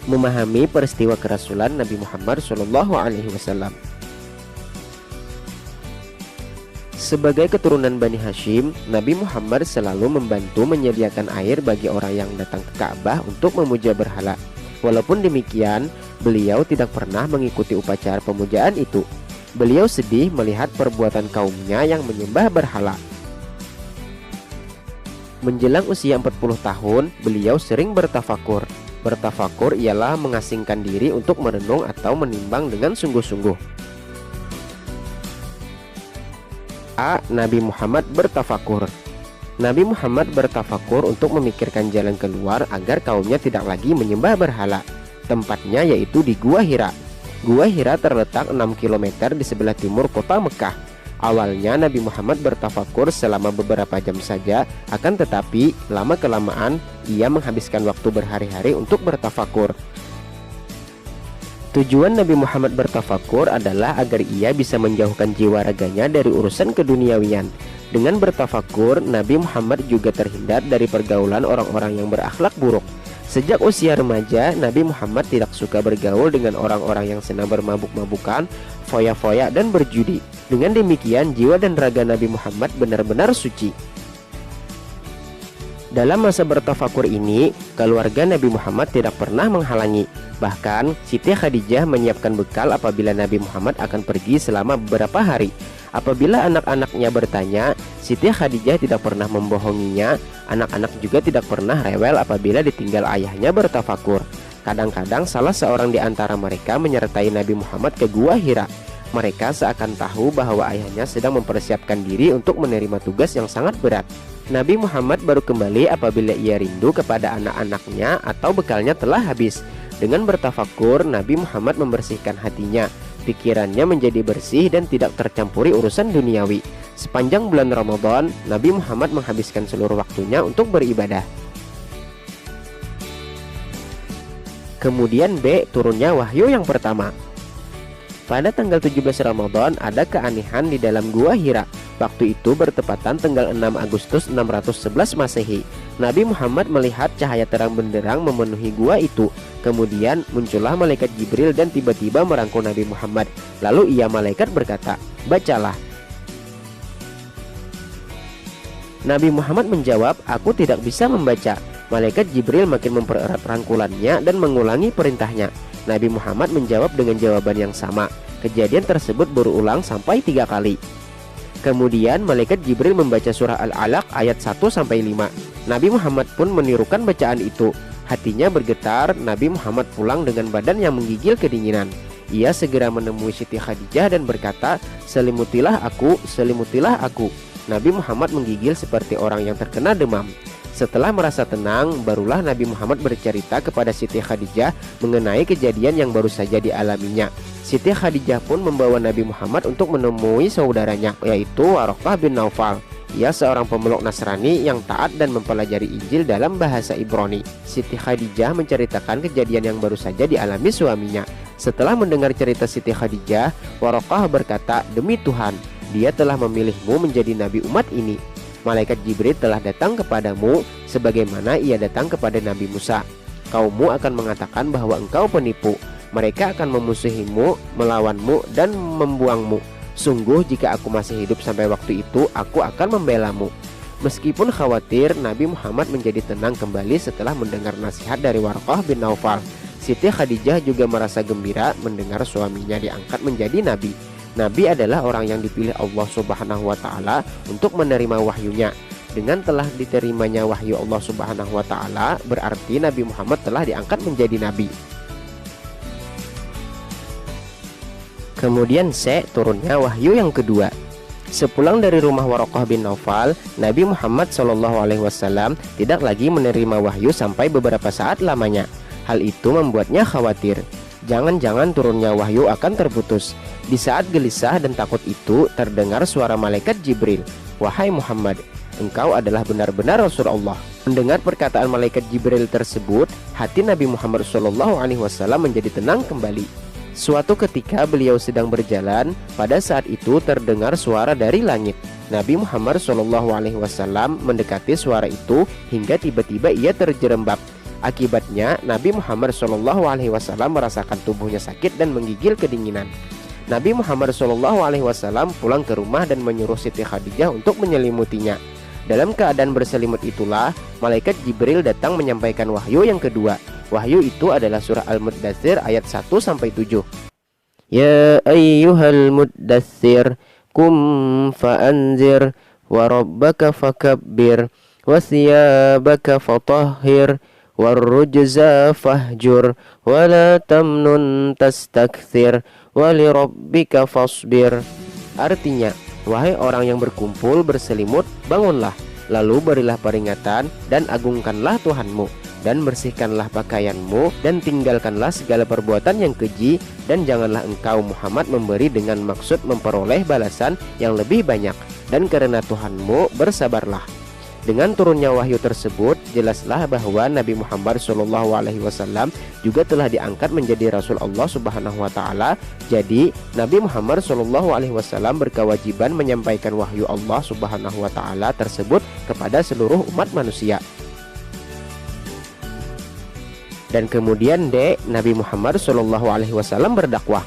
memahami peristiwa kerasulan Nabi Muhammad SAW. Sebagai keturunan Bani Hashim, Nabi Muhammad selalu membantu menyediakan air bagi orang yang datang ke Ka'bah untuk memuja berhala. Walaupun demikian, beliau tidak pernah mengikuti upacara pemujaan itu. Beliau sedih melihat perbuatan kaumnya yang menyembah berhala. Menjelang usia 40 tahun, beliau sering bertafakur. Bertafakur ialah mengasingkan diri untuk merenung atau menimbang dengan sungguh-sungguh. Nabi Muhammad bertafakur. Nabi Muhammad bertafakur untuk memikirkan jalan keluar agar kaumnya tidak lagi menyembah berhala. Tempatnya yaitu di Gua Hira. Gua Hira terletak 6 km di sebelah timur kota Mekah. Awalnya Nabi Muhammad bertafakur selama beberapa jam saja, akan tetapi lama-kelamaan ia menghabiskan waktu berhari-hari untuk bertafakur. Tujuan Nabi Muhammad bertafakur adalah agar ia bisa menjauhkan jiwa raganya dari urusan keduniawian. Dengan bertafakur, Nabi Muhammad juga terhindar dari pergaulan orang-orang yang berakhlak buruk. Sejak usia remaja, Nabi Muhammad tidak suka bergaul dengan orang-orang yang senang bermabuk-mabukan, foya-foya, dan berjudi. Dengan demikian, jiwa dan raga Nabi Muhammad benar-benar suci. Dalam masa bertafakur ini, keluarga Nabi Muhammad tidak pernah menghalangi. Bahkan, Siti Khadijah menyiapkan bekal apabila Nabi Muhammad akan pergi selama beberapa hari. Apabila anak-anaknya bertanya, Siti Khadijah tidak pernah membohonginya. Anak-anak juga tidak pernah rewel apabila ditinggal ayahnya bertafakur. Kadang-kadang salah seorang di antara mereka menyertai Nabi Muhammad ke Gua Hira. Mereka seakan tahu bahwa ayahnya sedang mempersiapkan diri untuk menerima tugas yang sangat berat. Nabi Muhammad baru kembali apabila ia rindu kepada anak-anaknya atau bekalnya telah habis. Dengan bertafakur, Nabi Muhammad membersihkan hatinya. Pikirannya menjadi bersih dan tidak tercampuri urusan duniawi. Sepanjang bulan Ramadan, Nabi Muhammad menghabiskan seluruh waktunya untuk beribadah. Kemudian turunnya wahyu yang pertama. Pada tanggal 17 Ramadan ada keanehan di dalam Gua Hira. Waktu itu bertepatan tanggal 6 Agustus 611 Masehi. Nabi Muhammad melihat cahaya terang benderang memenuhi gua itu. Kemudian muncullah malaikat Jibril dan tiba-tiba merangkul Nabi Muhammad. Lalu malaikat berkata, "Bacalah." Nabi Muhammad menjawab, "Aku tidak bisa membaca." Malaikat Jibril makin mempererat rangkulannya dan mengulangi perintahnya. Nabi Muhammad menjawab dengan jawaban yang sama. Kejadian tersebut berulang sampai 3 kali. Kemudian malaikat Jibril membaca surah Al-Alaq ayat 1-5. Nabi Muhammad pun menirukan bacaan itu. Hatinya bergetar. Nabi Muhammad pulang dengan badan yang menggigil kedinginan. Ia segera menemui Siti Khadijah dan berkata, selimutilah aku." Nabi Muhammad menggigil seperti orang yang terkena demam. Setelah merasa tenang, barulah Nabi Muhammad bercerita kepada Siti Khadijah mengenai kejadian yang baru saja dialaminya. Siti Khadijah pun membawa Nabi Muhammad untuk menemui saudaranya, yaitu Waraqah bin Naufal. Ia seorang pemeluk Nasrani yang taat dan mempelajari Injil dalam bahasa Ibrani. Siti Khadijah menceritakan kejadian yang baru saja dialami suaminya. Setelah mendengar cerita Siti Khadijah, Waraqah berkata, "Demi Tuhan, Dia telah memilihmu menjadi nabi umat ini. Malaikat Jibril telah datang kepadamu sebagaimana ia datang kepada Nabi Musa. Kaummu akan mengatakan bahwa engkau penipu. Mereka akan memusuhimu, melawanmu, dan membuangmu. Sungguh jika aku masih hidup sampai waktu itu, aku akan membelamu." Meskipun khawatir, Nabi Muhammad menjadi tenang kembali setelah mendengar nasihat dari Waraqah bin Naufal. Siti Khadijah juga merasa gembira mendengar suaminya diangkat menjadi nabi. Nabi adalah orang yang dipilih Allah Subhanahu wa Ta'ala untuk menerima wahyunya. Dengan telah diterimanya wahyu Allah Subhanahu wa Ta'ala, berarti Nabi Muhammad telah diangkat menjadi nabi. Kemudian turunnya wahyu yang kedua. Sepulang dari rumah Waraqah bin Naufal, Nabi Muhammad SAW tidak lagi menerima wahyu sampai beberapa saat lamanya. Hal itu membuatnya khawatir. Jangan-jangan turunnya wahyu akan terputus. Di saat gelisah dan takut itu, terdengar suara malaikat Jibril. "Wahai Muhammad, engkau adalah benar-benar Rasulullah." Mendengar perkataan malaikat Jibril tersebut, hati Nabi Muhammad SAW menjadi tenang kembali. Suatu ketika beliau sedang berjalan, pada saat itu terdengar suara dari langit. Nabi Muhammad SAW mendekati suara itu hingga tiba-tiba ia terjerembab. Akibatnya Nabi Muhammad SAW merasakan tubuhnya sakit dan menggigil kedinginan. Nabi Muhammad SAW pulang ke rumah dan menyuruh Siti Khadijah untuk menyelimutinya. Dalam keadaan berselimut itulah malaikat Jibril datang menyampaikan wahyu yang kedua. Wahyu itu adalah surah Al-Muddatsir ayat 1-7. Ya ayyuhal muddatsir kum fa'anzir wa rabbaka fakabbir wa thiyabaka fatahhir warrujza fahjur wa la tamnun tastakthir wa lirabbika fasbir. Artinya, wahai orang yang berkumpul berselimut, bangunlah, lalu berilah peringatan dan agungkanlah Tuhanmu, dan bersihkanlah pakaianmu, dan tinggalkanlah segala perbuatan yang keji, dan janganlah engkau Muhammad memberi dengan maksud memperoleh balasan yang lebih banyak, dan karena Tuhanmu bersabarlah. Dengan turunnya wahyu tersebut, jelaslah bahwa Nabi Muhammad SAW juga telah diangkat menjadi Rasul Allah Subhanahu wa Ta'ala. Jadi, Nabi Muhammad SAW berkewajiban menyampaikan wahyu Allah Subhanahu wa Ta'ala tersebut kepada seluruh umat manusia. Dan kemudian Nabi Muhammad SAW berdakwah.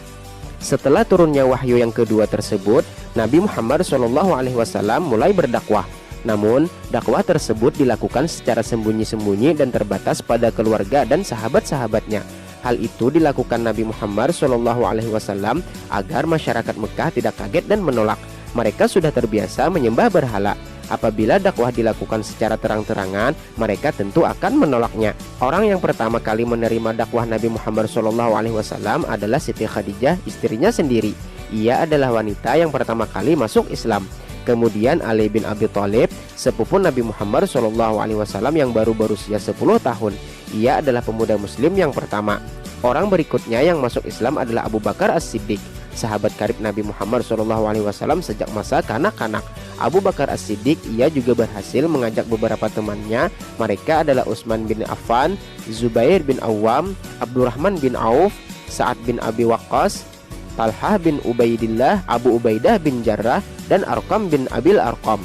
Setelah turunnya wahyu yang kedua tersebut, Nabi Muhammad SAW mulai berdakwah. Namun, dakwah tersebut dilakukan secara sembunyi-sembunyi dan terbatas pada keluarga dan sahabat-sahabatnya. Hal itu dilakukan Nabi Muhammad SAW agar masyarakat Mekah tidak kaget dan menolak. Mereka sudah terbiasa menyembah berhala. Apabila dakwah dilakukan secara terang-terangan, mereka tentu akan menolaknya. Orang yang pertama kali menerima dakwah Nabi Muhammad SAW adalah Siti Khadijah, istrinya sendiri. Ia adalah wanita yang pertama kali masuk Islam. Kemudian Ali bin Abi Thalib, sepupu Nabi Muhammad SAW yang baru berusia 10 tahun. Ia adalah pemuda muslim yang pertama. Orang berikutnya yang masuk Islam adalah Abu Bakar As-Siddiq, sahabat karib Nabi Muhammad SAW sejak masa kanak-kanak. Abu Bakar As-Siddiq ia juga berhasil mengajak beberapa temannya. Mereka adalah Utsman bin Affan, Zubair bin Awam, Abdurrahman bin Auf, Sa'ad bin Abi Waqqas, Talhah bin Ubaidillah, Abu Ubaidah bin Jarrah, dan Arqam bin Abil Arqam.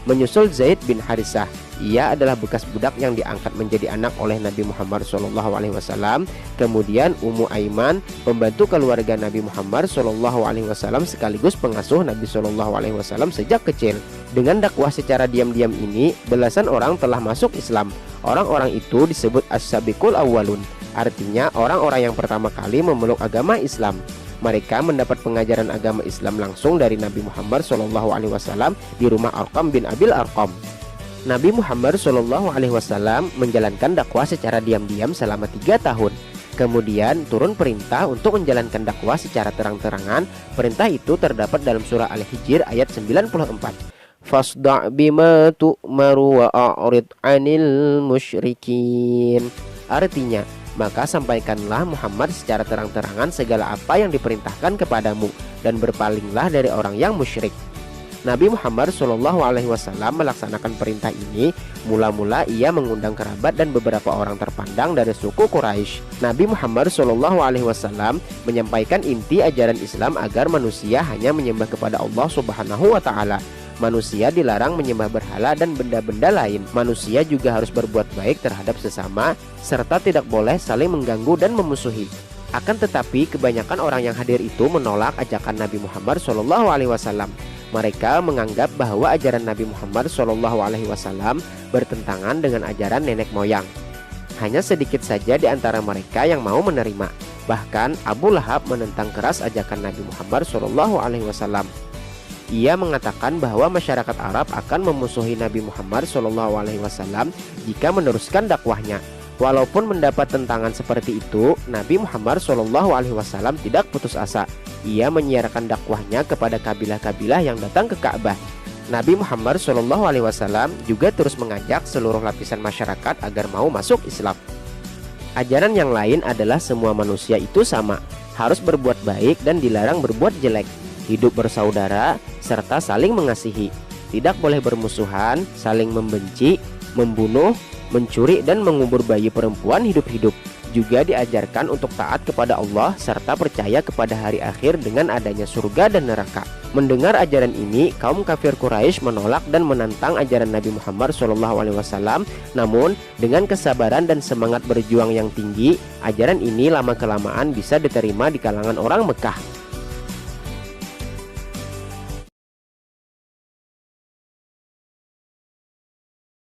Menyusul Zaid bin Harisah. Ia adalah bekas budak yang diangkat menjadi anak oleh Nabi Muhammad SAW. Kemudian Ummu Aiman, pembantu keluarga Nabi Muhammad SAW sekaligus pengasuh Nabi SAW sejak kecil. Dengan dakwah secara diam-diam ini, belasan orang telah masuk Islam. Orang-orang itu disebut As-Sabiqul Awwalun, artinya orang-orang yang pertama kali memeluk agama Islam. Mereka mendapat pengajaran agama Islam langsung dari Nabi Muhammad SAW di rumah Arqam bin Abil Arqam. Nabi Muhammad SAW menjalankan dakwah secara diam-diam selama 3 tahun. Kemudian turun perintah untuk menjalankan dakwah secara terang-terangan. Perintah itu terdapat dalam surah Al-Hijr ayat 94. Fasda' bima tu'maru wa a'rid 'anil musyrikin. Artinya, maka sampaikanlah Muhammad secara terang-terangan segala apa yang diperintahkan kepadamu, dan berpalinglah dari orang yang musyrik. Nabi Muhammad SAW melaksanakan perintah ini. Mula-mula ia mengundang kerabat dan beberapa orang terpandang dari suku Quraisy. Nabi Muhammad SAW menyampaikan inti ajaran Islam agar manusia hanya menyembah kepada Allah Subhanahu wa Ta'ala. Manusia dilarang menyembah berhala dan benda-benda lain. Manusia juga harus berbuat baik terhadap sesama, serta tidak boleh saling mengganggu dan memusuhi. Akan tetapi kebanyakan orang yang hadir itu menolak ajakan Nabi Muhammad SAW. Mereka menganggap bahwa ajaran Nabi Muhammad SAW bertentangan dengan ajaran nenek moyang. Hanya sedikit saja di antara mereka yang mau menerima. Bahkan Abu Lahab menentang keras ajakan Nabi Muhammad SAW. Ia mengatakan bahwa masyarakat Arab akan memusuhi Nabi Muhammad SAW jika meneruskan dakwahnya. Walaupun mendapat tentangan seperti itu, Nabi Muhammad SAW tidak putus asa. Ia menyiarkan dakwahnya kepada kabilah-kabilah yang datang ke Ka'bah. Nabi Muhammad SAW juga terus mengajak seluruh lapisan masyarakat agar mau masuk Islam. Ajaran yang lain adalah semua manusia itu sama, harus berbuat baik dan dilarang berbuat jelek, hidup bersaudara, serta saling mengasihi. Tidak boleh bermusuhan, saling membenci, membunuh, mencuri, dan mengubur bayi perempuan hidup-hidup. Juga diajarkan untuk taat kepada Allah serta percaya kepada hari akhir dengan adanya surga dan neraka. Mendengar ajaran ini, kaum kafir Quraisy menolak dan menantang ajaran Nabi Muhammad SAW. Namun, dengan kesabaran dan semangat berjuang yang tinggi, ajaran ini lama-kelamaan bisa diterima di kalangan orang Mekah.